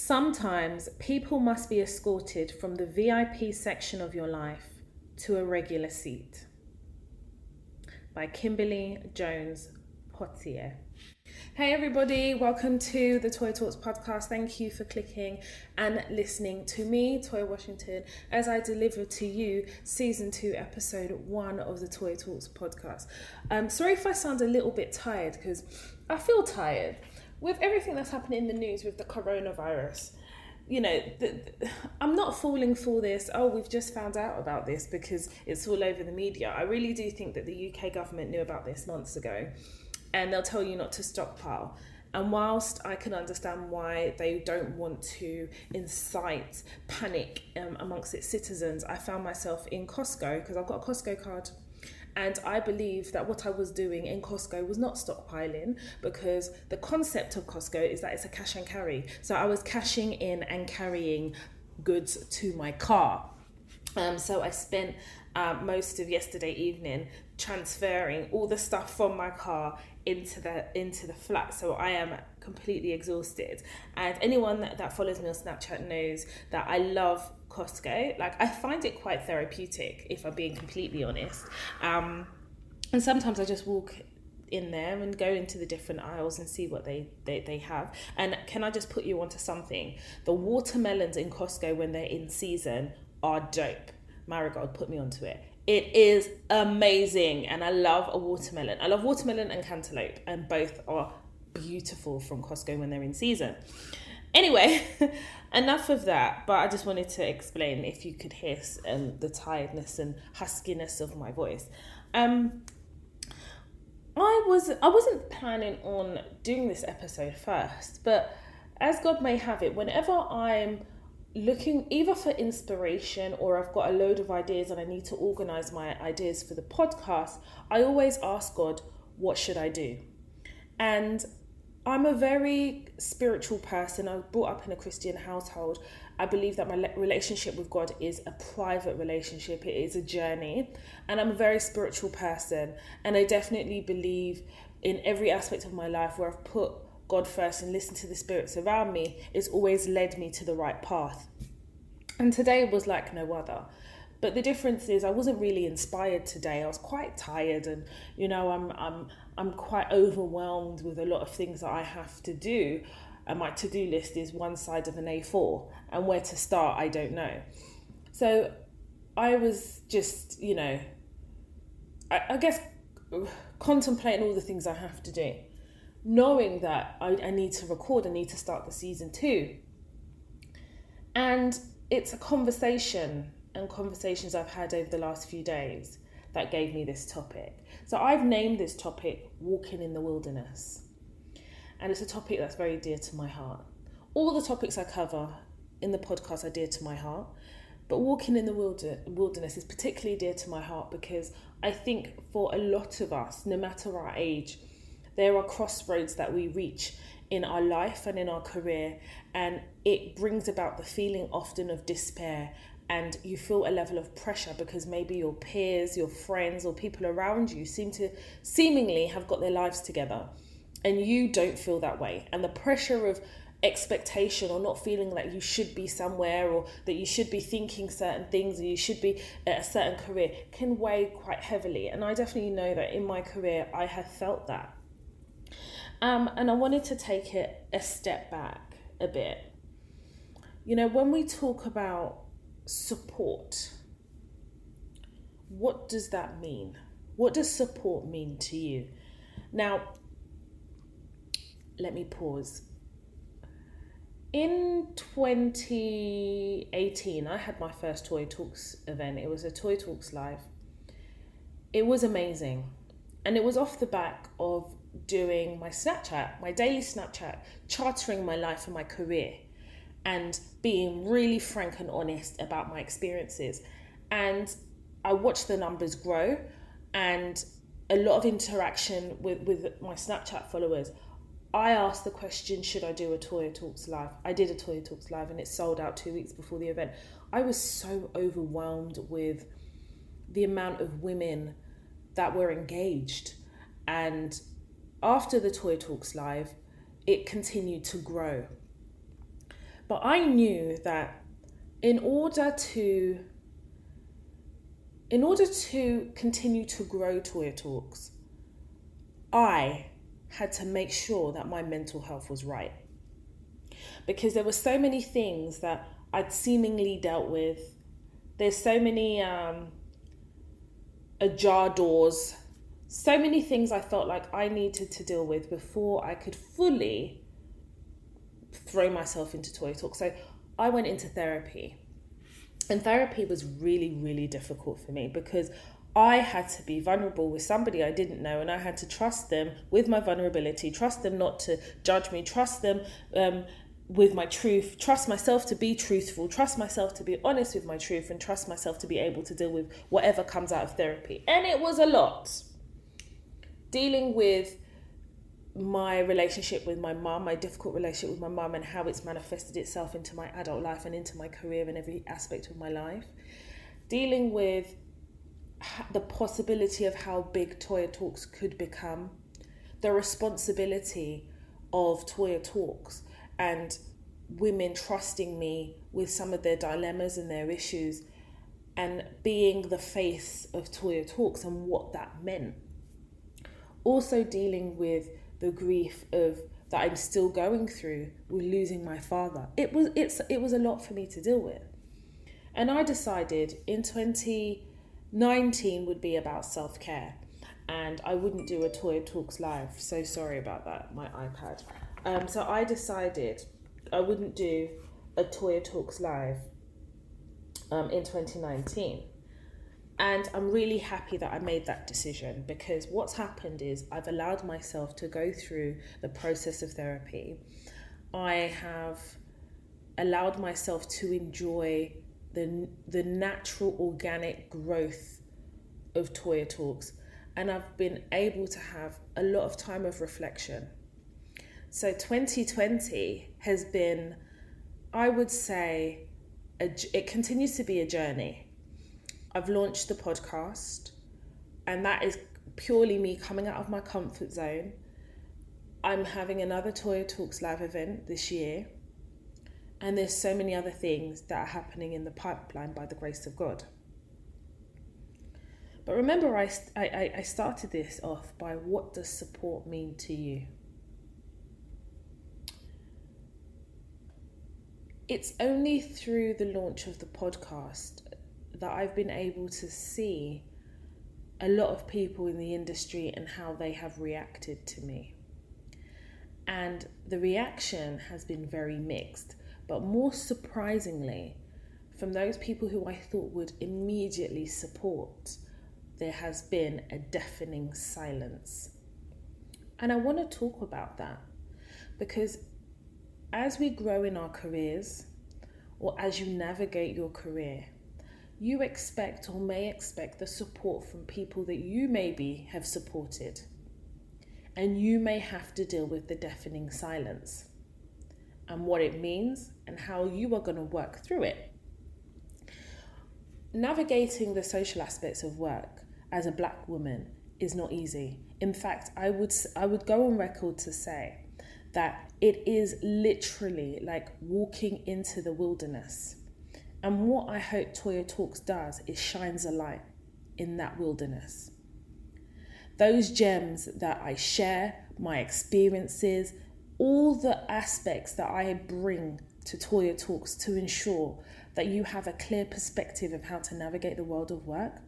Sometimes people must be escorted from the VIP section of your life to a regular seat. By Kimberly Jones Potier. Hey everybody, welcome to the Toy Talks podcast. Thank you for clicking and listening to me, Toy Washington, as I deliver to you season 2, episode 1 of the Toy Talks podcast. Sorry if I sound a little bit tired, because I feel tired with everything that's happening in the news with the coronavirus. You know, I'm not falling for this, we've just found out about this because it's all over the media. I really do think that the UK government knew about this months ago, and they'll tell you not to stockpile. And whilst I can understand why they don't want to incite panic amongst its citizens, I found myself in Costco, because I've got a Costco card. And I believe that what I was doing in Costco was not stockpiling, because the concept of Costco is that it's a cash and carry. So I was cashing in and carrying goods to my car. So I spent most of yesterday evening transferring all the stuff from my car into the flat. So I am completely exhausted. And anyone that follows me on Snapchat knows that I love Costco. Like, I find it quite therapeutic, if I'm being completely honest. And sometimes I just walk in there and go into the different aisles and see what they have. And can I just put you onto something? The watermelons in Costco, when they're in season, are dope. Marigold put me onto it. It is amazing, and I love a watermelon. I love watermelon and cantaloupe, and both are beautiful from Costco when they're in season. Anyway, enough of that, but I just wanted to explain, if you could hear the tiredness and huskiness of my voice. I wasn't planning on doing this episode first, but as God may have it, whenever I'm looking either for inspiration or I've got a load of ideas and I need to organize my ideas for the podcast, I always ask God, what should I do? And I'm a very spiritual person. I was brought up in a Christian household. I believe that my relationship with God is a private relationship. It is a journey. And I'm a very spiritual person. And I definitely believe in every aspect of my life where I've put God first and listened to the spirits around me, it's always led me to the right path. And today was like no other. But the difference is I wasn't really inspired today. I was quite tired, and I'm quite overwhelmed with a lot of things that I have to do. And my to-do list is one side of an A4, and where to start, I don't know. So I was just, I guess contemplating all the things I have to do, knowing that I need to record, I need to start the season 2. And it's a conversation and conversations I've had over the last few days that gave me this topic. So I've named this topic Walking in the Wilderness. And it's a topic that's very dear to my heart. All the topics I cover in the podcast are dear to my heart, but walking in the wilderness is particularly dear to my heart because I think for a lot of us, no matter our age, there are crossroads that we reach in our life and in our career, and it brings about the feeling often of despair, and you feel a level of pressure because maybe your peers, your friends, or people around you seemingly have got their lives together, and you don't feel that way. And the pressure of expectation, or not feeling like you should be somewhere, or that you should be thinking certain things, or you should be at a certain career, can weigh quite heavily. And I definitely know that in my career I have felt that. And I wanted to take it a step back a bit. When we talk about support, what does that mean? What does support mean to you? Now, let me pause. In 2018, I had my first Toy Talks event. It was a Toy Talks Live. It was amazing. And it was off the back of doing my Snapchat, my daily Snapchat, chartering my life and my career, and being really frank and honest about my experiences. And I watched the numbers grow, and a lot of interaction with my Snapchat followers. I asked the question, should I do a Toy Talks Live? I did a Toy Talks Live, and it sold out 2 weeks before the event. I was so overwhelmed with the amount of women that were engaged. And after the Toy Talks Live, it continued to grow. But I knew that in order to continue to grow Toya Talks, I had to make sure that my mental health was right. Because there were so many things that I'd seemingly dealt with. There's so many ajar doors, so many things I felt like I needed to deal with before I could fully throw myself into Toya Talk. So I went into therapy. And therapy was really, really difficult for me because I had to be vulnerable with somebody I didn't know, and I had to trust them with my vulnerability, trust them not to judge me, trust them with my truth, trust myself to be truthful, trust myself to be honest with my truth, and trust myself to be able to deal with whatever comes out of therapy. And it was a lot. Dealing with my relationship with my mum, my difficult relationship with my mum, and how it's manifested itself into my adult life and into my career and every aspect of my life. Dealing with the possibility of how big Toya Talks could become, the responsibility of Toya Talks and women trusting me with some of their dilemmas and their issues, and being the face of Toya Talks and what that meant. Also dealing with the grief of that I'm still going through with losing my father. It was a lot for me to deal with. And I decided in 2019 would be about self-care, and I wouldn't do a Toya Talks live. So sorry about that, my iPad. So I decided I wouldn't do a Toya Talks live in 2019. And I'm really happy that I made that decision, because what's happened is I've allowed myself to go through the process of therapy. I have allowed myself to enjoy the natural organic growth of Toya Talks, and I've been able to have a lot of time of reflection. So 2020 has been, I would say, it continues to be a journey. I've launched the podcast, and that is purely me coming out of my comfort zone. I'm having another Toya Talks live event this year, and there's so many other things that are happening in the pipeline by the grace of God. But remember, I started this off by, what does support mean to you? It's only through the launch of the podcast that I've been able to see a lot of people in the industry and how they have reacted to me. And the reaction has been very mixed, but more surprisingly, from those people who I thought would immediately support, there has been a deafening silence. And I want to talk about that, because as we grow in our careers, or as you navigate your career, you expect or may expect the support from people that you maybe have supported, and you may have to deal with the deafening silence and what it means and how you are going to work through it. Navigating the social aspects of work as a Black woman is not easy. In fact, I would go on record to say that it is literally like walking into the wilderness. And what I hope Toya Talks does is shines a light in that wilderness. Those gems that I share, my experiences, all the aspects that I bring to Toya Talks to ensure that you have a clear perspective of how to navigate the world of work,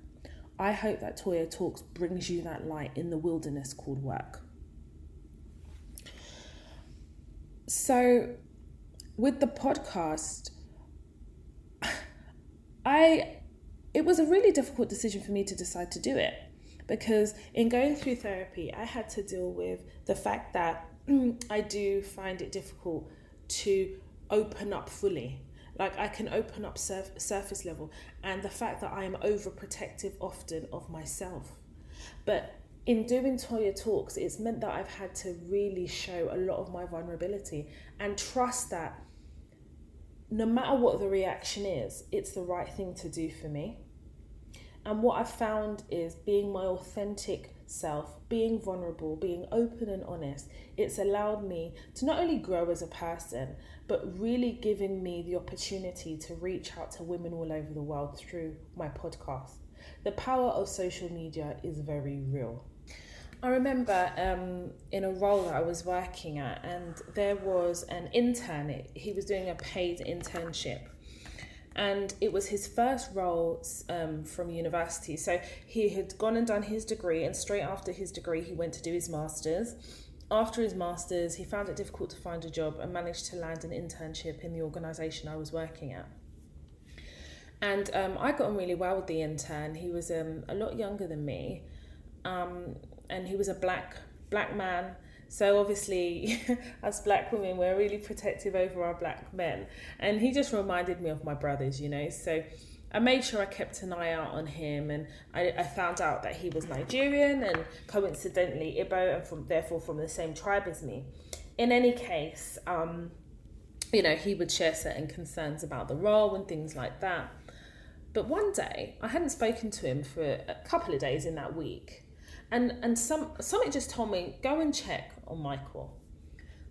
I hope that Toya Talks brings you that light in the wilderness called work. So with the podcast, it was a really difficult decision for me to decide to do it, because in going through therapy, I had to deal with the fact that I do find it difficult to open up fully. Like, I can open up surface level, and the fact that I am overprotective often of myself. But in doing Toya Talks, it's meant that I've had to really show a lot of my vulnerability and trust that no matter what the reaction is, it's the right thing to do for me. And what I've found is being my authentic self, being vulnerable, being open and honest, it's allowed me to not only grow as a person, but really giving me the opportunity to reach out to women all over the world through my podcast. The power of social media is very real. I remember in a role that I was working at, and there was an intern. He was doing a paid internship, and it was his first role from university. So he had gone and done his degree, and straight after his degree he went to do his master's. After his master's, he found it difficult to find a job and managed to land an internship in the organisation I was working at. And I got on really well with the intern. He was a lot younger than me, and he was a black man. So obviously, as black women, we're really protective over our black men. And he just reminded me of my brothers, you know. So I made sure I kept an eye out on him, and I found out that he was Nigerian and coincidentally Igbo, and therefore from the same tribe as me. In any case, you know, he would share certain concerns about the role and things like that. But one day, I hadn't spoken to him for a couple of days in that week. And something just told me, go and check on Michael.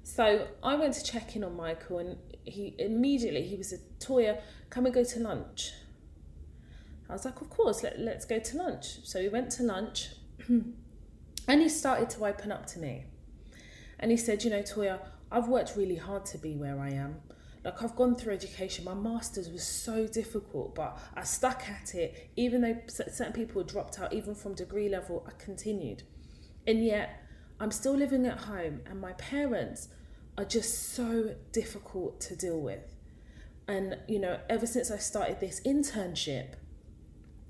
So I went to check in on Michael, and he was Toya, come and go to lunch. I was like, of course, let's go to lunch. So we went to lunch, and he started to open up to me. And he said, you know, Toya, I've worked really hard to be where I am. Like, I've gone through education. My master's was so difficult, but I stuck at it. Even though certain people had dropped out, even from degree level, I continued. And yet, I'm still living at home, and my parents are just so difficult to deal with. And, you know, ever since I started this internship,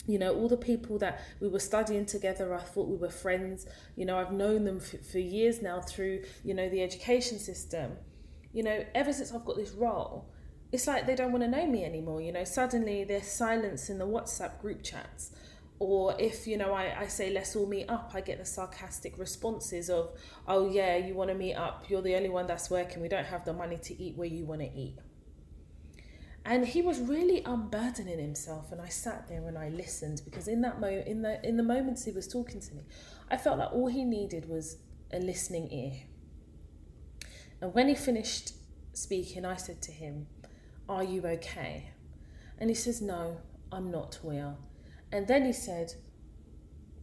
you know, all the people that we were studying together, I thought we were friends. You know, I've known them for years now through, you know, the education system. You know, ever since I've got this role, it's like they don't want to know me anymore. You know, suddenly there's silence in the WhatsApp group chats. Or if, you know, I say, let's all meet up, I get the sarcastic responses of, oh yeah, you want to meet up, you're the only one that's working, we don't have the money to eat where you want to eat. And he was really unburdening himself, and I sat there and I listened, because in that in the moments he was talking to me, I felt like all he needed was a listening ear. And when he finished speaking, I said to him, are you okay? And he says, no, I'm not, Toya. And then he said,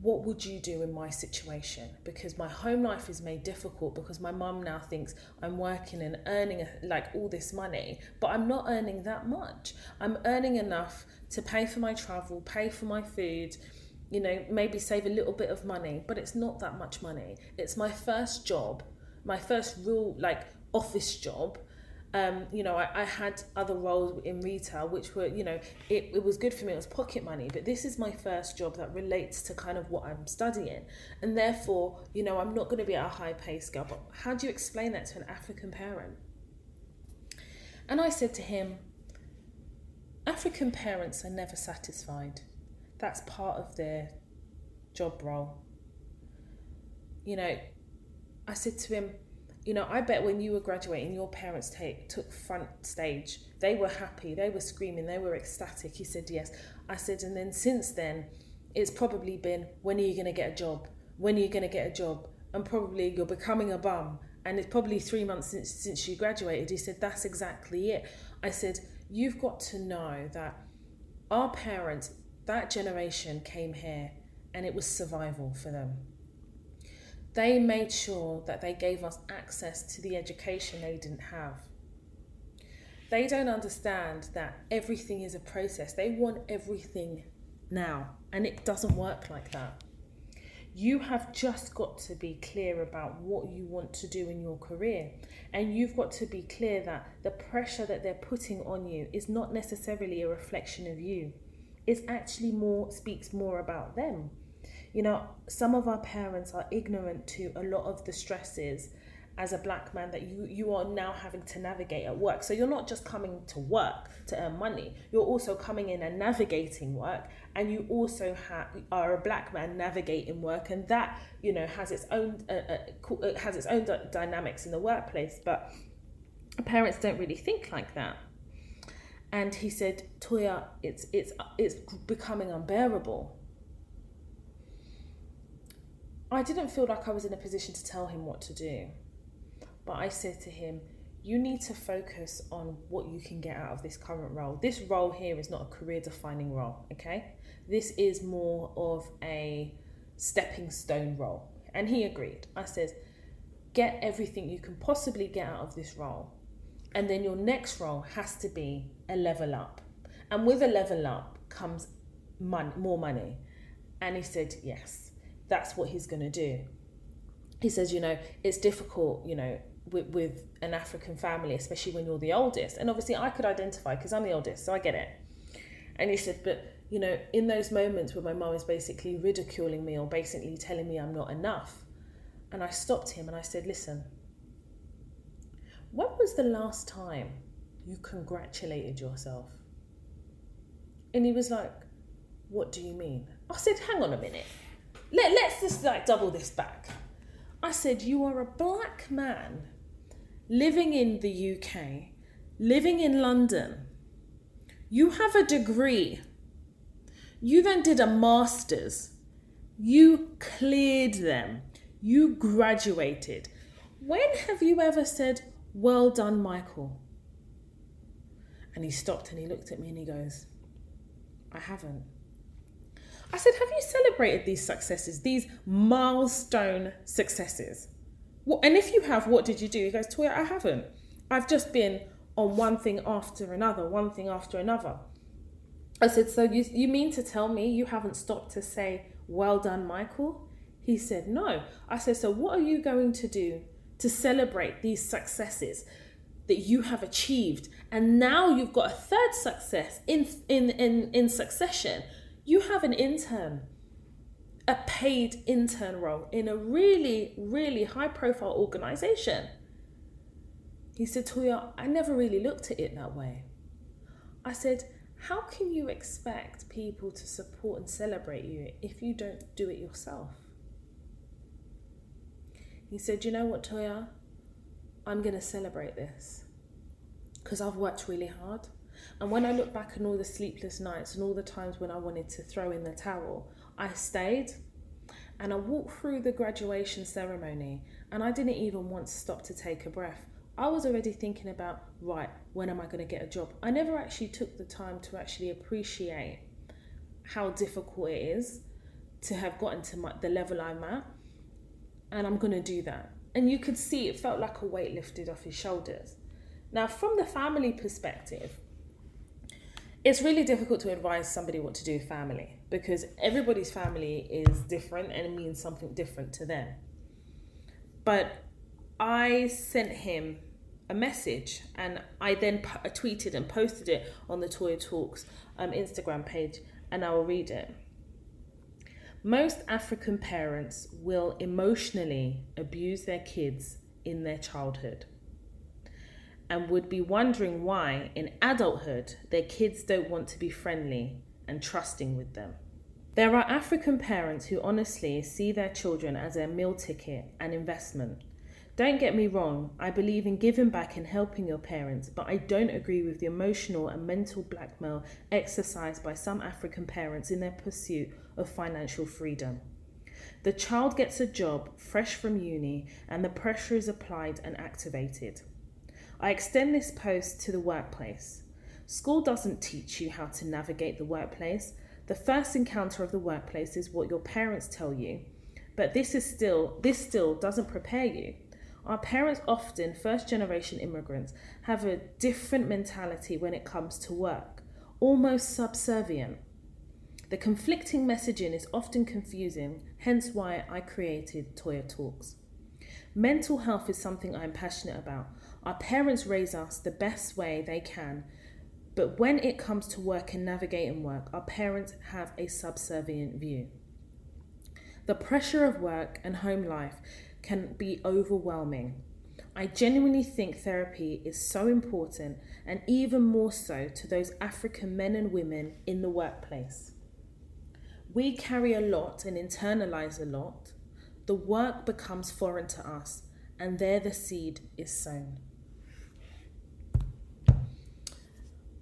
what would you do in my situation? Because my home life is made difficult because my mum now thinks I'm working and earning like all this money, but I'm not earning that much. I'm earning enough to pay for my travel, pay for my food, you know, maybe save a little bit of money, but it's not that much money. It's my first job, my first real like office job. You know, I had other roles in retail, which were, you know, it was good for me. It was pocket money, but this is my first job that relates to kind of what I'm studying. And therefore, you know, I'm not going to be at a high pay scale, but how do you explain that to an African parent? And I said to him, African parents are never satisfied. That's part of their job role. You know, I said to him, you know, I bet when you were graduating, your parents took front stage. They were happy, they were screaming, they were ecstatic. He said, yes. I said, and then since then, it's probably been, when are you going to get a job? When are you going to get a job? And probably you're becoming a bum. And it's probably 3 months since you graduated. He said, that's exactly it. I said, you've got to know that our parents, that generation came here and it was survival for them. They made sure that they gave us access to the education they didn't have. They don't understand that everything is a process. They want everything now, and it doesn't work like that. You have just got to be clear about what you want to do in your career, and you've got to be clear that the pressure that they're putting on you is not necessarily a reflection of you. It actually speaks more about them. You know, some of our parents are ignorant to a lot of the stresses as a black man that you are now having to navigate at work. So you're not just coming to work to earn money. You're also coming in and navigating work. And you also are a black man navigating work. And that, you know, has its own dynamics in the workplace. But parents don't really think like that. And he said, Toya, it's becoming unbearable. I didn't feel like I was in a position to tell him what to do. But I said to him, you need to focus on what you can get out of this current role. This role here is not a career defining role, okay? This is more of a stepping stone role. And he agreed. I said, get everything you can possibly get out of this role. And then your next role has to be a level up. And with a level up comes more money. And he said, yes, that's what he's going to do. He says, it's difficult, with an African family, especially when you're the oldest. And obviously I could identify because I'm the oldest, so I get it. And he said, but, in those moments where my mum is basically ridiculing me or basically telling me I'm not enough. And I stopped him and I said, listen, when was the last time you congratulated yourself? And he was like, what do you mean? I said, hang on a minute. Let's just double this back. I said, you are a black man living in the UK, living in London. You have a degree. You then did a master's. You cleared them. You graduated. When have you ever said, well done, Michael? And he stopped and he looked at me and he goes, I haven't. I said, have you celebrated these successes, these milestone successes? And if you have, what did you do? He goes, Toya, I haven't. I've just been on one thing after another, one thing after another. I said, so you mean to tell me you haven't stopped to say, well done, Michael? He said, no. I said, so what are you going to do to celebrate these successes that you have achieved? And now you've got a third success in succession. You have an intern, a paid intern role in a really, really high profile organization. He said, Toya, I never really looked at it that way. I said, how can you expect people to support and celebrate you if you don't do it yourself? He said, you know what, Toya? I'm going to celebrate this because I've worked really hard. And when I look back on all the sleepless nights and all the times when I wanted to throw in the towel, I stayed and I walked through the graduation ceremony and I didn't even want to stop to take a breath. I was already thinking about, right, when am I going to get a job? I never actually took the time to actually appreciate how difficult it is to have gotten to the level I'm at. And I'm going to do that. And you could see it felt like a weight lifted off his shoulders. Now, from the family perspective, it's really difficult to advise somebody what to do with family because everybody's family is different and it means something different to them. But I sent him a message and I then tweeted and posted it on the Toya Talks Instagram page, and I will read it. Most African parents will emotionally abuse their kids in their childhood and would be wondering why in adulthood their kids don't want to be friendly and trusting with them. There are African parents who honestly see their children as a meal ticket and investment. Don't get me wrong, I believe in giving back and helping your parents, but I don't agree with the emotional and mental blackmail exercised by some African parents in their pursuit of financial freedom. The child gets a job fresh from uni and the pressure is applied and activated. I extend this post to the workplace. School doesn't teach you how to navigate the workplace. The first encounter of the workplace is what your parents tell you, but this still doesn't prepare you. Our parents, often first-generation immigrants, have a different mentality when it comes to work, almost subservient. The conflicting messaging is often confusing, hence why I created Toya Talks. Mental health is something I'm passionate about. Our parents raise us the best way they can, but when it comes to work and navigating work, our parents have a subservient view. The pressure of work and home life can be overwhelming. I genuinely think therapy is so important, and even more so to those African men and women in the workplace. We carry a lot and internalize a lot. The work becomes foreign to us, and there the seed is sown.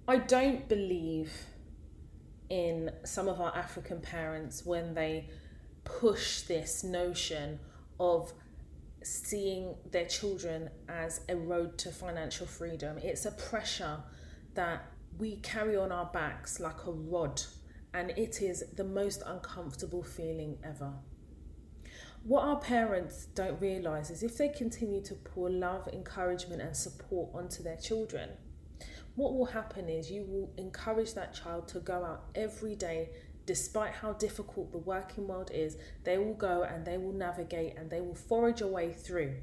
I don't believe in some of our African parents when they push this notion of seeing their children as a road to financial freedom. It's a pressure that we carry on our backs like a rod, and it is the most uncomfortable feeling ever. What our parents don't realise is if they continue to pour love, encouragement and support onto their children, what will happen is you will encourage that child to go out every day. Despite how difficult the working world is, they will go and they will navigate and they will forage a way through.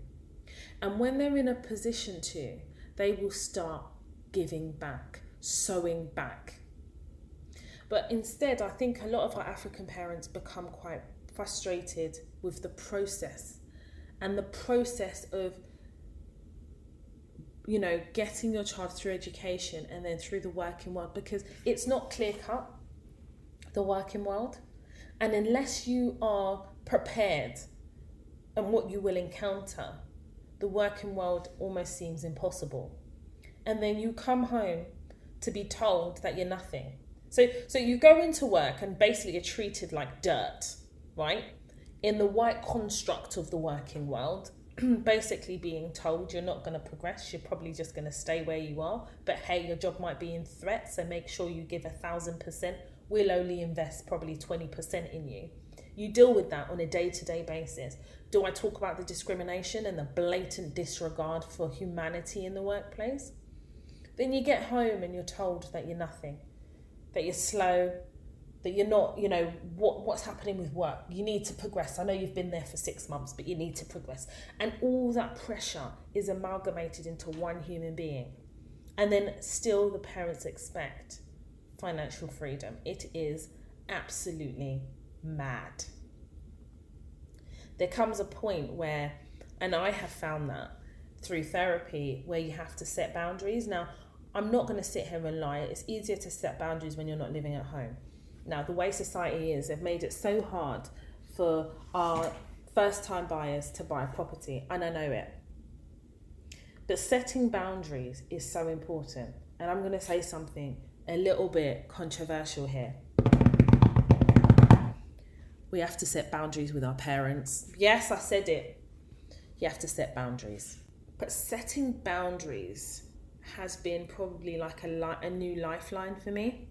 And when they're in a position to, they will start giving back, sowing back. But instead, I think a lot of our African parents become quite frustrated with the process and the process of, getting your child through education and then through the working world, because it's not clear cut, the working world. And unless you are prepared and what you will encounter, the working world almost seems impossible. And then you come home to be told that you're nothing. So you go into work and basically you're treated like dirt, right? In the white construct of the working world, basically being told you're not going to progress, you're probably just going to stay where you are. But hey, your job might be in threat, so make sure you give 1,000%. We'll only invest probably 20% in you. You deal with that on a day-to-day basis. Do I talk about the discrimination and the blatant disregard for humanity in the workplace? Then you get home and you're told that you're nothing, that you're slow, that you're not, what's happening with work. You need to progress. I know you've been there for 6 months, but you need to progress. And all that pressure is amalgamated into one human being. And then still the parents expect financial freedom. It is absolutely mad. There comes a point where, and I have found that through therapy, where you have to set boundaries. Now, I'm not going to sit here and lie. It's easier to set boundaries when you're not living at home. Now, the way society is, they've made it so hard for our first-time buyers to buy property, and I know it. But setting boundaries is so important. And I'm going to say something a little bit controversial here. We have to set boundaries with our parents. Yes, I said it. You have to set boundaries. But setting boundaries has been probably like a new lifeline for me.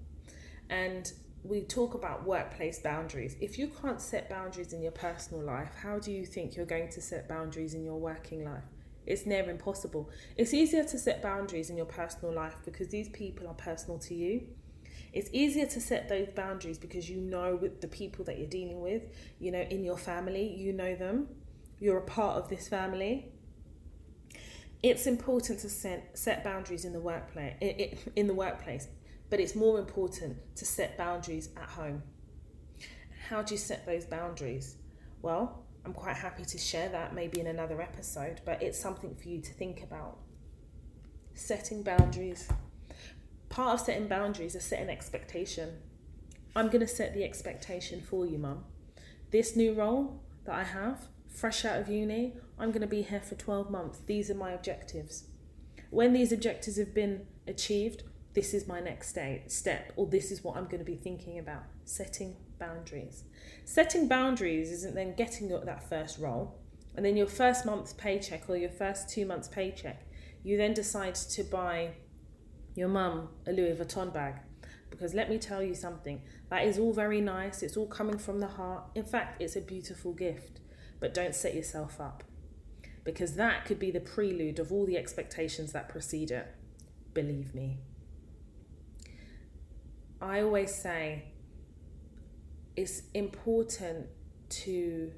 And we talk about workplace boundaries. If you can't set boundaries in your personal life, how do you think you're going to set boundaries in your working life? It's near impossible. It's easier to set boundaries in your personal life because these people are personal to you. It's easier to set those boundaries because you know with the people that you're dealing with, in your family, you know them. You're a part of this family. It's important to set boundaries in the workplace, but it's more important to set boundaries at home. How do you set those boundaries? Well, I'm quite happy to share that maybe in another episode, but it's something for you to think about. Setting boundaries. Part of setting boundaries is setting expectation. I'm going to set the expectation for you, Mum. This new role that I have, fresh out of uni, I'm going to be here for 12 months. These are my objectives. When these objectives have been achieved, this is my next step, or this is what I'm going to be thinking about. Setting boundaries. Setting boundaries isn't then getting that first role, and then your first month's paycheck or your first 2 months' paycheck, you then decide to buy your mum a Louis Vuitton bag. Because let me tell you something, that is all very nice. It's all coming from the heart. In fact, it's a beautiful gift, but don't set yourself up, because that could be the prelude of all the expectations that precede it. Believe me. I always say it's important to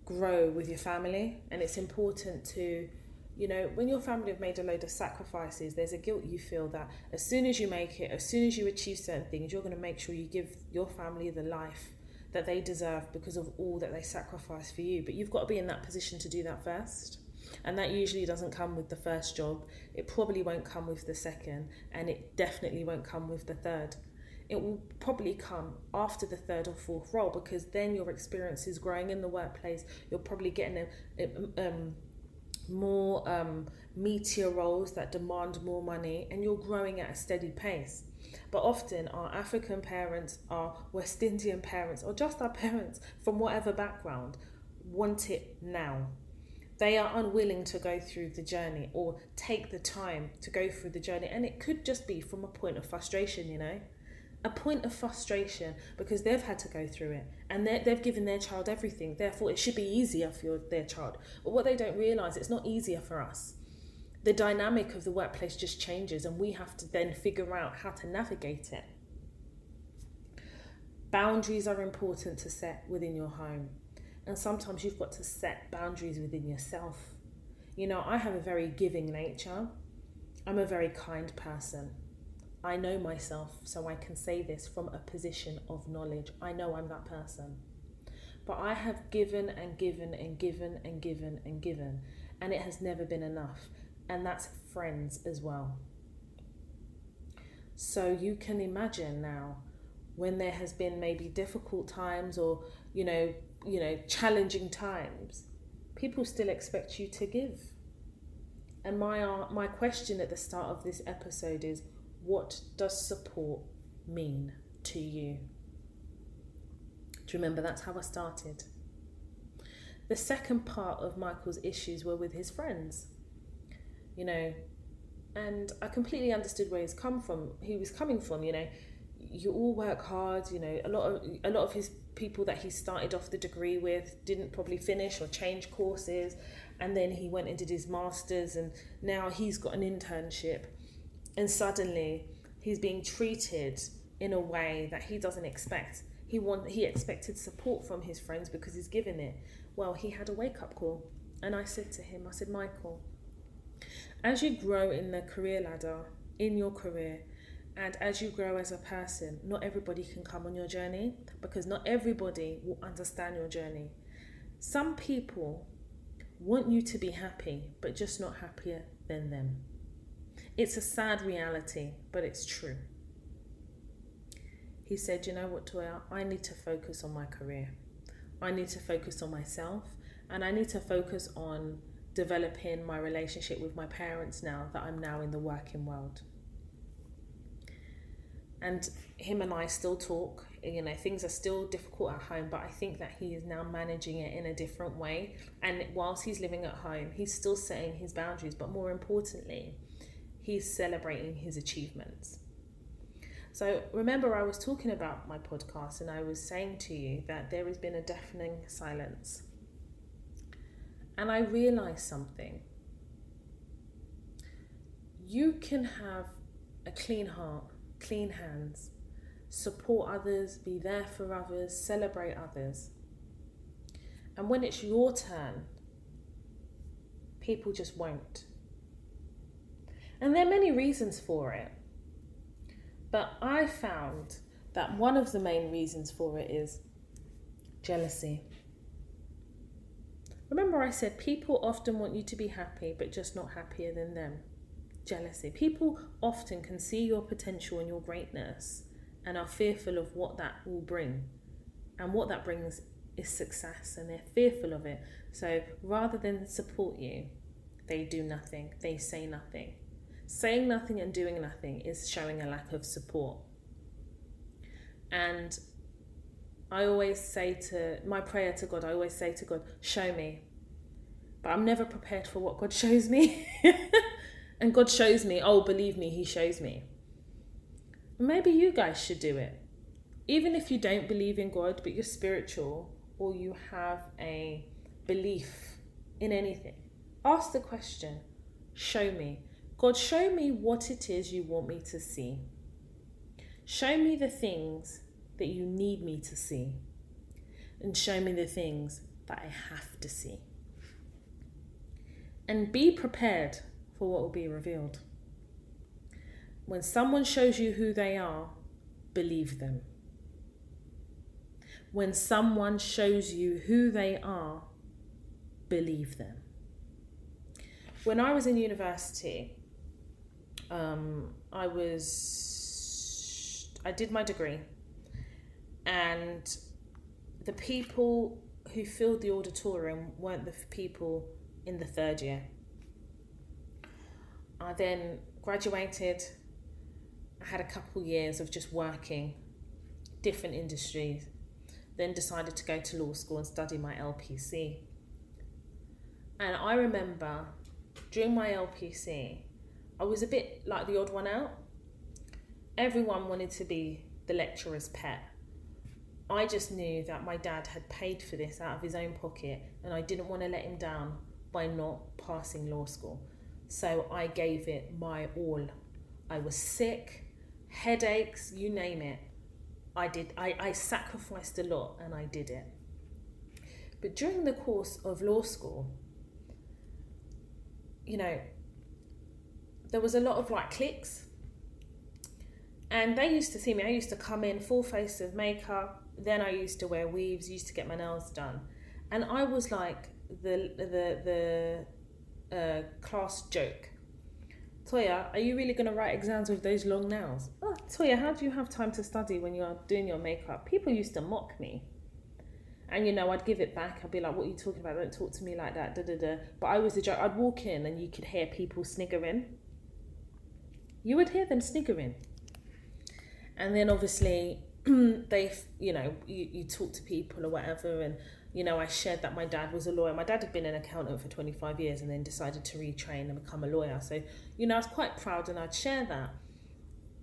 grow with your family, and it's important to, when your family have made a load of sacrifices, there's a guilt you feel that as soon as you make it, as soon as you achieve certain things, you're going to make sure you give your family the life that they deserve because of all that they sacrifice for you. But you've got to be in that position to do that first. And that usually doesn't come with the first job. It probably won't come with the second, and it definitely won't come with the third. It will probably come after the third or fourth role, because then your experience is growing in the workplace. You're probably getting more meatier roles that demand more money, and you're growing at a steady pace. But often our African parents, our West Indian parents, or just our parents from whatever background want it now. They are unwilling to go through the journey or take the time to go through the journey. And it could just be from a point of frustration, a point of frustration because they've had to go through it and they've given their child everything. Therefore, it should be easier for their child. But what they don't realise, it's not easier for us. The dynamic of the workplace just changes and we have to then figure out how to navigate it. Boundaries are important to set within your home. And sometimes you've got to set boundaries within yourself. I have a very giving nature. I'm a very kind person. I know myself, so I can say this from a position of knowledge. I know I'm that person. But I have given and given and given and given and given, and it has never been enough. And that's friends as well. So you can imagine now when there has been maybe difficult times or, challenging times, people still expect you to give. And my question at the start of this episode is, what does support mean to you? Do you remember that's how I started? The second part of Michael's issues were with his friends, and I completely understood where he was coming from. You all work hard, a lot of his people that he started off the degree with didn't probably finish or change courses, and then he went and did his masters, and now he's got an internship, and suddenly he's being treated in a way that he doesn't expect. He expected support from his friends because he's given it. Well, he had a wake-up call, and I said to him, Michael, as you grow in the career ladder, in your career, and as you grow as a person, not everybody can come on your journey because not everybody will understand your journey. Some people want you to be happy, but just not happier than them. It's a sad reality, but it's true. He said, you know what, Toya, I need to focus on my career. I need to focus on myself, and I need to focus on developing my relationship with my parents now that I'm now in the working world. And him and I still talk, things are still difficult at home, but I think that he is now managing it in a different way. And whilst he's living at home, he's still setting his boundaries, but more importantly, he's celebrating his achievements. So remember, I was talking about my podcast and I was saying to you that there has been a deafening silence. And I realized something. You can have a clean heart, clean hands, support others, be there for others, celebrate others. And when it's your turn, people just won't. And there are many reasons for it. But I found that one of the main reasons for it is jealousy. Remember I said people often want you to be happy, but just not happier than them. Jealousy. People often can see your potential and your greatness and are fearful of what that will bring. And what that brings is success, and they're fearful of it. So rather than support you, they do nothing. They say nothing. Saying nothing and doing nothing is showing a lack of support. And I always say my prayer to God, show me. But I'm never prepared for what God shows me. And God shows me, believe me, he shows me. Maybe you guys should do it. Even if you don't believe in God, but you're spiritual or you have a belief in anything, ask the question, show me. God, show me what it is you want me to see. Show me the things that you need me to see. And show me the things that I have to see. And be prepared for what will be revealed. When someone shows you who they are, believe them. When someone shows you who they are, believe them. When I was in university, I did my degree, and the people who filled the auditorium weren't the people in the third year. I then graduated. I had a couple years of just working different industries, then decided to go to law school and study my LPC. And I remember during my LPC, I was a bit like the odd one out. Everyone wanted to be the lecturer's pet. I just knew that my dad had paid for this out of his own pocket, and I didn't want to let him down by not passing law school. So I gave it my all. I was sick, headaches, you name it. I sacrificed a lot, and I did it. But during the course of law school, there was a lot of like cliques, and they used to see me. I used to come in full face of makeup, then I used to wear weaves, used to get my nails done, and I was like the class joke. Toya, are you really going to write exams with those long nails? Oh, Toya, how do you have time to study when you're doing your makeup? People used to mock me. And, I'd give it back. I'd be like, what are you talking about? Don't talk to me like that. Da, da, da. But I was the joke. I'd walk in and you could hear people sniggering. You would hear them sniggering. And then obviously, you talk to people or whatever. And, I shared that my dad was a lawyer. My dad had been an accountant for 25 years and then decided to retrain and become a lawyer. So, I was quite proud and I'd share that.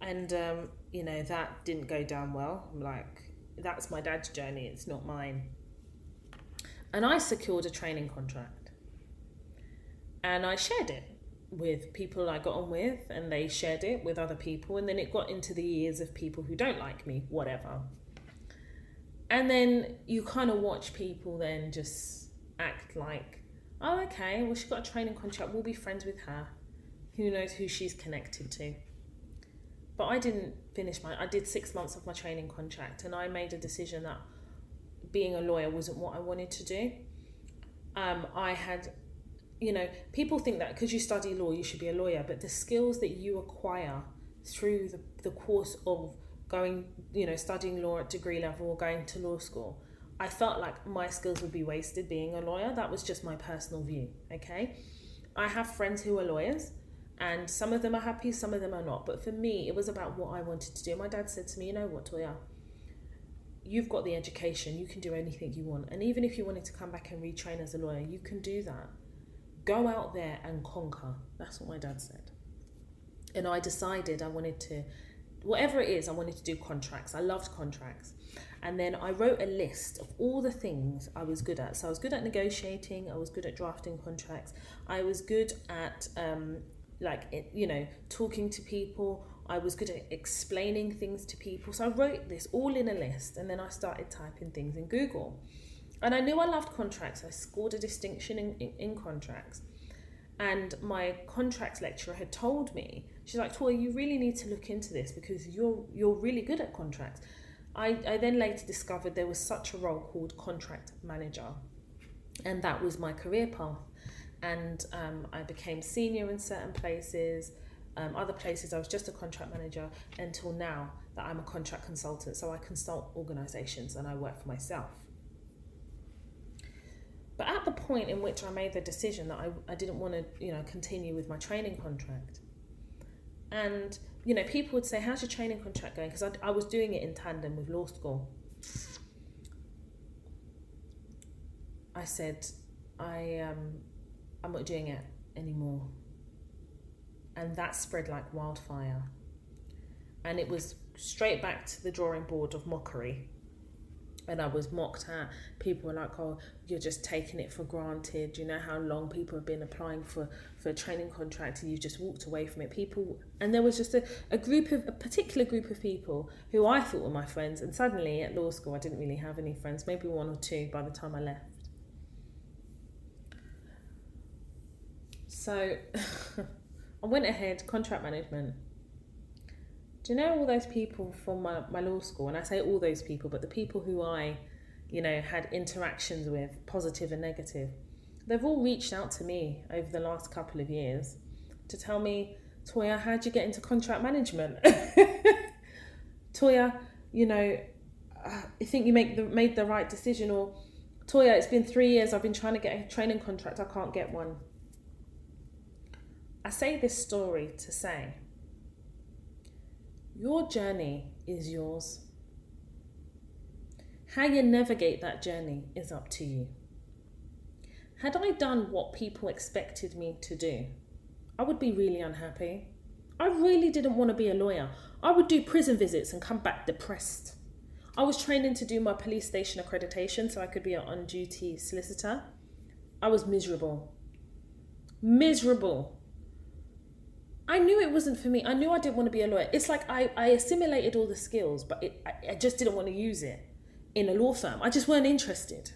And, that didn't go down well. I'm like, that's my dad's journey. It's not mine. And I secured a training contract. And I shared it with people I got on with, and they shared it with other people. And then it got into the ears of people who don't like me, whatever. And then you kind of watch people then just act like, oh, okay, well, she got a training contract. We'll be friends with her. Who knows who she's connected to? But I didn't finish I did 6 months of my training contract, and I made a decision that being a lawyer wasn't what I wanted to do. I had, people think that because you study law, you should be a lawyer, but the skills that you acquire through the course of going, studying law at degree level or going to law school, I felt like my skills would be wasted being a lawyer. That was just my personal view, okay? I have friends who are lawyers, and some of them are happy, some of them are not. But for me, it was about what I wanted to do. My dad said to me, you know what, Toya, you've got the education, you can do anything you want. And even if you wanted to come back and retrain as a lawyer, you can do that. Go out there and conquer. That's what my dad said. And I decided I wanted to, whatever it is, I wanted to do contracts. I loved contracts. And then I wrote a list of all the things I was good at. So I was good at negotiating, I was good at drafting contracts, I was good at talking to people, I was good at explaining things to people. So I wrote this all in a list, and then I started typing things in Google. And I knew I loved contracts. I scored a distinction in contracts. And my contracts lecturer had told me, she's like, Toya, you really need to look into this because you're really good at contracts. I then later discovered there was such a role called contract manager, and that was my career path. And I became senior in certain places. Other places I was just a contract manager, until now that I'm a contract consultant. So I consult organisations and I work for myself. But at the point in which I made the decision that I didn't want to, continue with my training contract, and people would say, "How's your training contract going?" Because I was doing it in tandem with law school. I said, I'm not doing it anymore. And that spread like wildfire. And it was straight back to the drawing board of mockery. And I was mocked at. People were like, oh, you're just taking it for granted. You know how long people have been applying for a training contract and you've just walked away from it. And there was just a particular group of people who I thought were my friends. And suddenly at law school, I didn't really have any friends, maybe one or two by the time I left. So I went ahead, contract management. Do you know all those people from my law school? And I say all those people, but the people who I, had interactions with, positive and negative, they've all reached out to me over the last couple of years to tell me, Toya, how'd you get into contract management? Toya, I think you made the right decision. Or Toya, it's been 3 years, I've been trying to get a training contract, I can't get one. I say this story to say, your journey is yours. How you navigate that journey is up to you. Had I done what people expected me to do, I would be really unhappy. I really didn't want to be a lawyer. I would do prison visits and come back depressed. I was training to do my police station accreditation so I could be an on-duty solicitor. I was miserable. Miserable. I knew it wasn't for me. I knew I didn't want to be a lawyer. It's like I assimilated all the skills, but I just didn't want to use it in a law firm. I just weren't interested.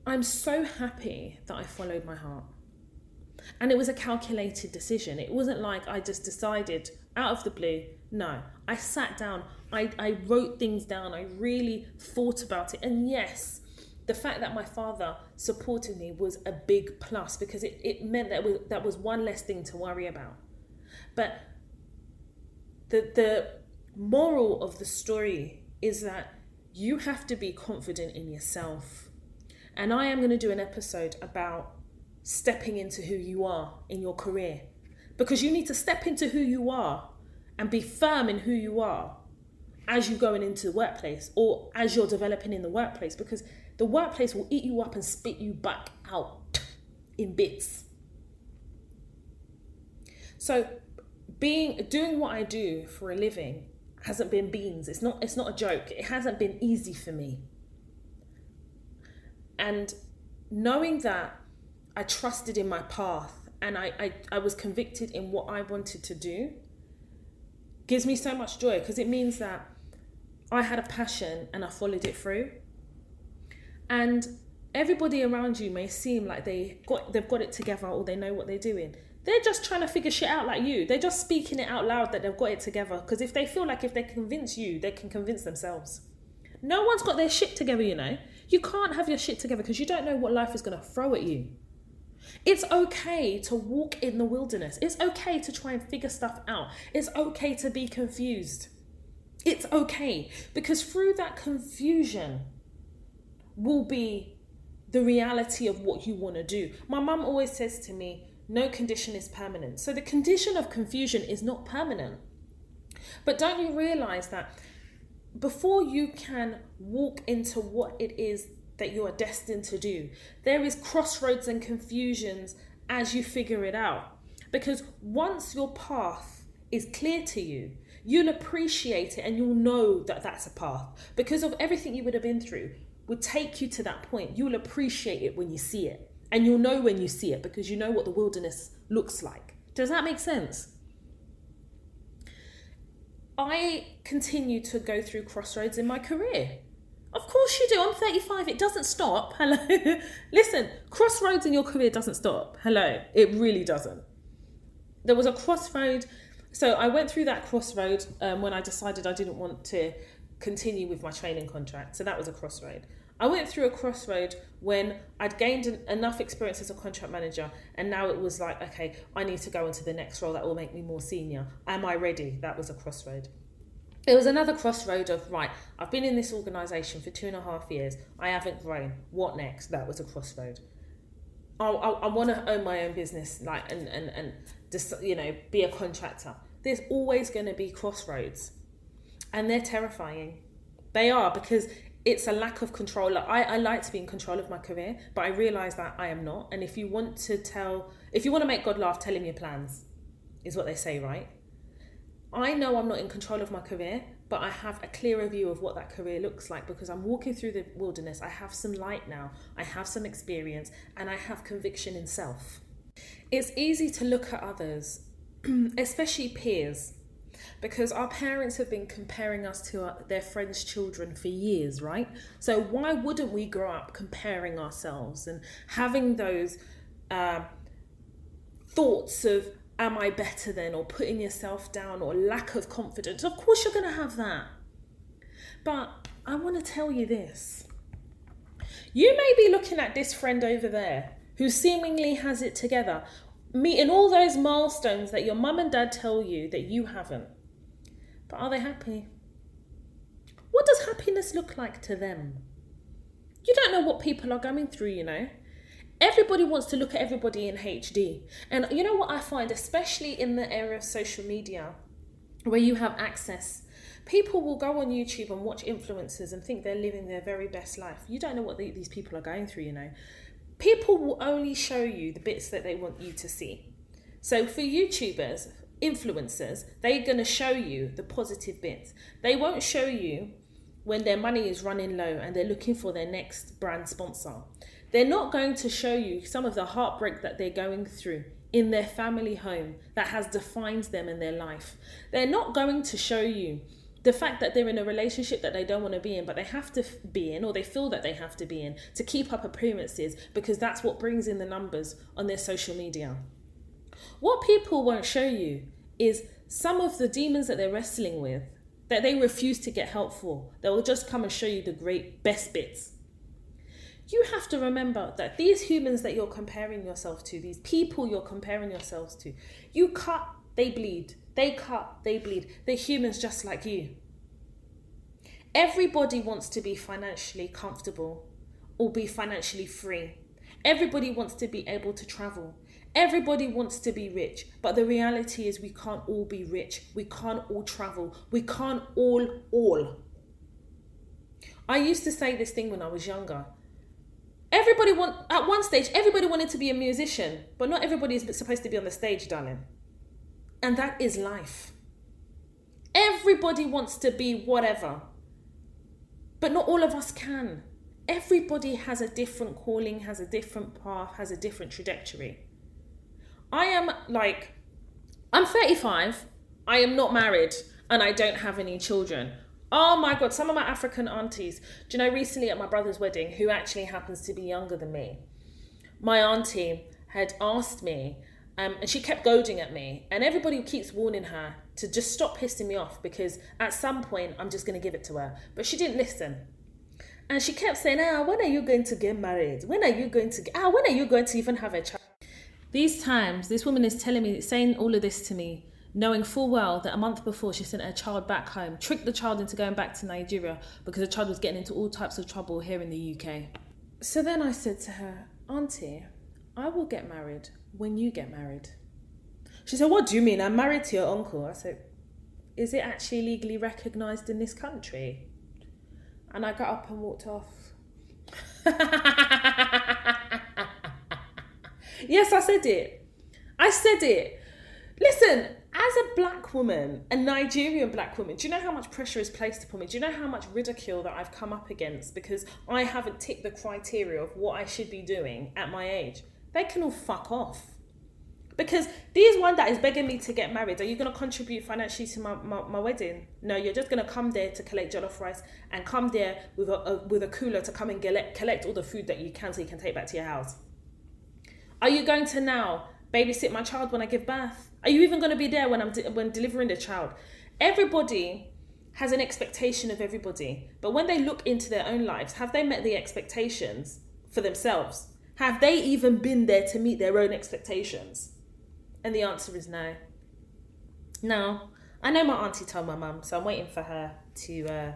I'm so happy that I followed my heart. And it was a calculated decision. It wasn't like I just decided out of the blue. No, I sat down. I wrote things down. I really thought about it. And yes, the fact that my father supported me was a big plus because it meant that was one less thing to worry about. But the moral of the story is that you have to be confident in yourself. And I am going to do an episode about stepping into who you are in your career, because you need to step into who you are and be firm in who you are as you're going into the workplace or as you're developing in the workplace, because the workplace will eat you up and spit you back out in bits. So doing what I do for a living hasn't been beans. It's not a joke. It hasn't been easy for me. And knowing that I trusted in my path and I was convicted in what I wanted to do gives me so much joy, because it means that I had a passion and I followed it through. And everybody around you may seem like they've got it together or they know what they're doing. They're just trying to figure shit out like you. They're just speaking it out loud that they've got it together, because if they feel like if they convince you, they can convince themselves. No one's got their shit together, you know. You can't have your shit together because you don't know what life is going to throw at you. It's okay to walk in the wilderness. It's okay to try and figure stuff out. It's okay to be confused. It's okay, because through that confusion will be the reality of what you want to do. My mum always says to me, no condition is permanent. So the condition of confusion is not permanent. But don't you realize that before you can walk into what it is that you are destined to do, there is crossroads and confusions as you figure it out. Because once your path is clear to you, you'll appreciate it and you'll know that that's a path. Because of everything you would have been through would take you to that point. You'll appreciate it when you see it. And you'll know when you see it because you know what the wilderness looks like. Does that make sense? I continue to go through crossroads in my career. Of course you do. I'm 35. It doesn't stop. Hello. Listen, crossroads in your career doesn't stop. Hello. It really doesn't. There was a crossroad. So I went through that crossroad when I decided I didn't want to continue with my training contract. So that was a crossroad. I went through a crossroad when I'd gained enough experience as a contract manager, and now it was like, okay, I need to go into the next role that will make me more senior. Am I ready? That was a crossroad. There was another crossroad of, right, I've been in this organisation for 2.5 years. I haven't grown. What next? That was a crossroad. I want to own my own business, like, and just, you know, be a contractor. There's always going to be crossroads, and they're terrifying. They are, because it's a lack of control. Like, I like to be in control of my career, but I realise that I am not. And if you want to make God laugh, tell him your plans, is what they say, right? I know I'm not in control of my career, but I have a clearer view of what that career looks like because I'm walking through the wilderness. I have some light now. I have some experience, and I have conviction in self. It's easy to look at others, especially peers, because our parents have been comparing us to their friends' children for years, right? So why wouldn't we grow up comparing ourselves and having those thoughts of, am I better than, or putting yourself down, or lack of confidence? Of course you're going to have that. But I want to tell you this. You may be looking at this friend over there who seemingly has it together, meeting all those milestones that your mum and dad tell you that you haven't. But are they happy? What does happiness look like to them? You don't know what people are going through, you know. Everybody wants to look at everybody in HD. And you know what I find, especially in the area of social media, where you have access, people will go on YouTube and watch influencers and think they're living their very best life. You don't know what these people are going through, you know. People will only show you the bits that they want you to see. So for YouTubers, influencers, they're going to show you the positive bits. They won't show you when their money is running low and they're looking for their next brand sponsor. They're not going to show you some of the heartbreak that they're going through in their family home that has defined them in their life. They're not going to show you the fact that they're in a relationship that they don't want to be in, but they have to be in, or they feel that they have to be in to keep up appearances, because that's what brings in the numbers on their social media. What people won't show you is some of the demons that they're wrestling with, that they refuse to get help for. They will just come and show you the great best bits. You have to remember that these humans that you're comparing yourself to, these people you're comparing yourselves to, you cut, they bleed. They cut, they bleed. They're humans just like you. Everybody wants to be financially comfortable or be financially free. Everybody wants to be able to travel. Everybody wants to be rich. But the reality is we can't all be rich. We can't all travel. We can't all. I used to say this thing when I was younger. At one stage, everybody wanted to be a musician, but not everybody is supposed to be on the stage, darling. And that is life. Everybody wants to be whatever, but not all of us can. Everybody has a different calling, has a different path, has a different trajectory. I'm 35, I am not married, and I don't have any children. Oh my God, some of my African aunties, do you know, recently at my brother's wedding, who actually happens to be younger than me, my auntie had asked me, and she kept goading at me, and everybody keeps warning her to just stop pissing me off, because at some point I'm just going to give it to her. But she didn't listen. And she kept saying, when are you going to get married? When are you going to even have a child? These times, this woman is saying all of this to me, knowing full well that a month before she sent her child back home, tricked the child into going back to Nigeria because the child was getting into all types of trouble here in the UK. So then I said to her, Auntie, I will get married when you get married. She said, what do you mean? I'm married to your uncle. I said, is it actually legally recognised in this country? And I got up and walked off. Yes, I said it. Listen, as a black woman, a Nigerian black woman, do you know how much pressure is placed upon me? Do you know how much ridicule that I've come up against because I haven't ticked the criteria of what I should be doing at my age? They can all fuck off. Because these one that is begging me to get married, are you going to contribute financially to my wedding? No, you're just going to come there to collect jollof rice and come there with a cooler to come and collect all the food that you can so you can take back to your house. Are you going to now babysit my child when I give birth? Are you even going to be there when delivering the child? Everybody has an expectation of everybody. But when they look into their own lives, have they met the expectations for themselves? Have they even been there to meet their own expectations? And the answer is no. No. I know my auntie told my mum, so I'm waiting for her to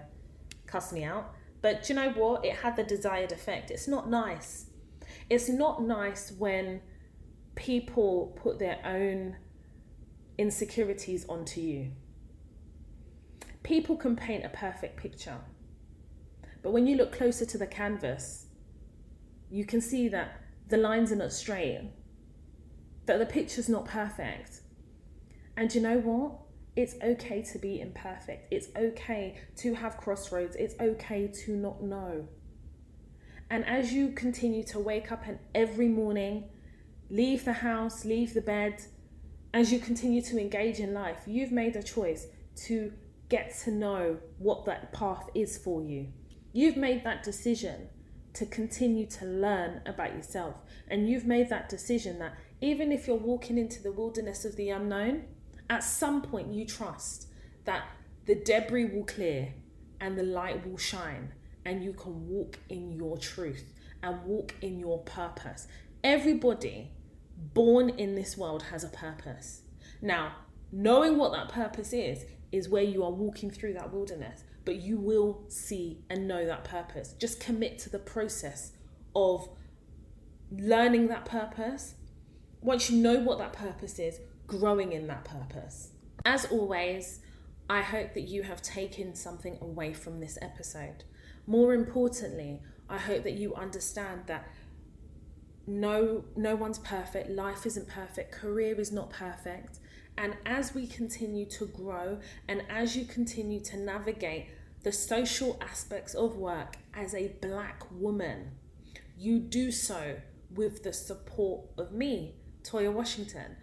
cuss me out. But do you know what? It had the desired effect. It's not nice. It's not nice when people put their own insecurities onto you. People can paint a perfect picture. But when you look closer to the canvas, you can see that the lines are not straight, that the picture's not perfect. And you know what? It's okay to be imperfect. It's okay to have crossroads. It's okay to not know. And as you continue to wake up and every morning, leave the house, leave the bed, as you continue to engage in life, you've made a choice to get to know what that path is for you. You've made that decision to continue to learn about yourself. And you've made that decision that even if you're walking into the wilderness of the unknown, at some point you trust that the debris will clear and the light will shine and you can walk in your truth and walk in your purpose. Everybody born in this world has a purpose. Now, knowing what that purpose is where you are walking through that wilderness, but you will see and know that purpose. Just commit to the process of learning that purpose. Once you know what that purpose is, growing in that purpose. As always, I hope that you have taken something away from this episode. More importantly, I hope that you understand that no one's perfect, life isn't perfect, career is not perfect. And as we continue to grow and as you continue to navigate the social aspects of work as a Black woman, you do so with the support of me, Toya Washington.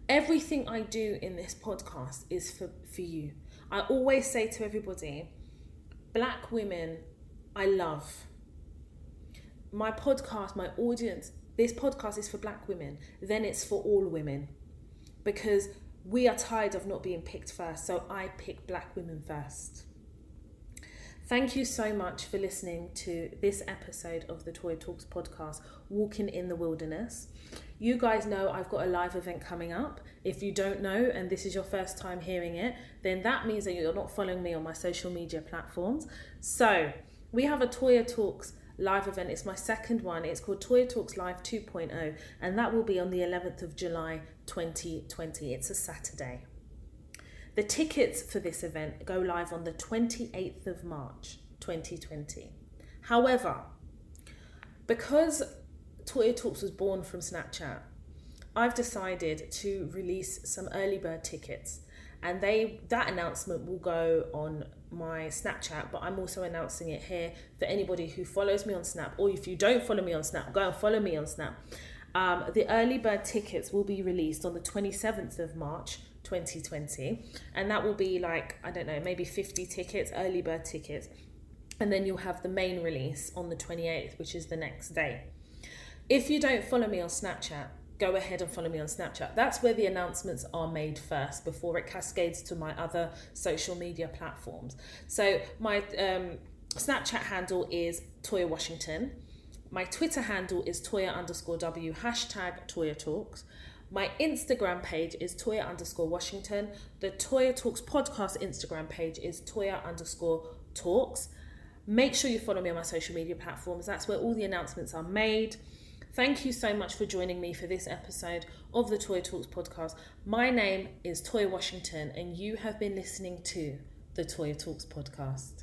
Everything I do in this podcast is for you. I always say to everybody, Black women, I love. My podcast, my audience, this podcast is for Black women. Then it's for all women. Because we are tired of not being picked first. So I pick Black women first. Thank you so much for listening to this episode of the Toya Talks podcast, Walking in the Wilderness. You guys know I've got a live event coming up. If you don't know, and this is your first time hearing it, then that means that you're not following me on my social media platforms. So we have a Toya Talks live event. It's my second one. It's called Toya Talks Live 2.0, and that will be on the 11th of July 2020. It's a Saturday. The tickets for this event go live on the 28th of March 2020. However, because Toya Talks was born from Snapchat, I've decided to release some early bird tickets, and that announcement will go on my Snapchat, but I'm also announcing it here for anybody who follows me on Snap, or if you don't follow me on Snap, go and follow me on Snap. The early bird tickets will be released on the 27th of March 2020, and that will be like, I don't know, maybe 50 tickets, early bird tickets, and then you'll have the main release on the 28th, which is the next day. If you don't follow me on Snapchat, go ahead and follow me on Snapchat. That's where the announcements are made first before it cascades to my other social media platforms. So my Snapchat handle is Toya Washington. My Twitter handle is Toya_W, #Toya Talks. My Instagram page is Toya_Washington. The Toya Talks podcast Instagram page is Toya_Talks. Make sure you follow me on my social media platforms. That's where all the announcements are made. Thank you so much for joining me for this episode of the Toya Talks podcast. My name is Toya Washington, and you have been listening to the Toya Talks podcast.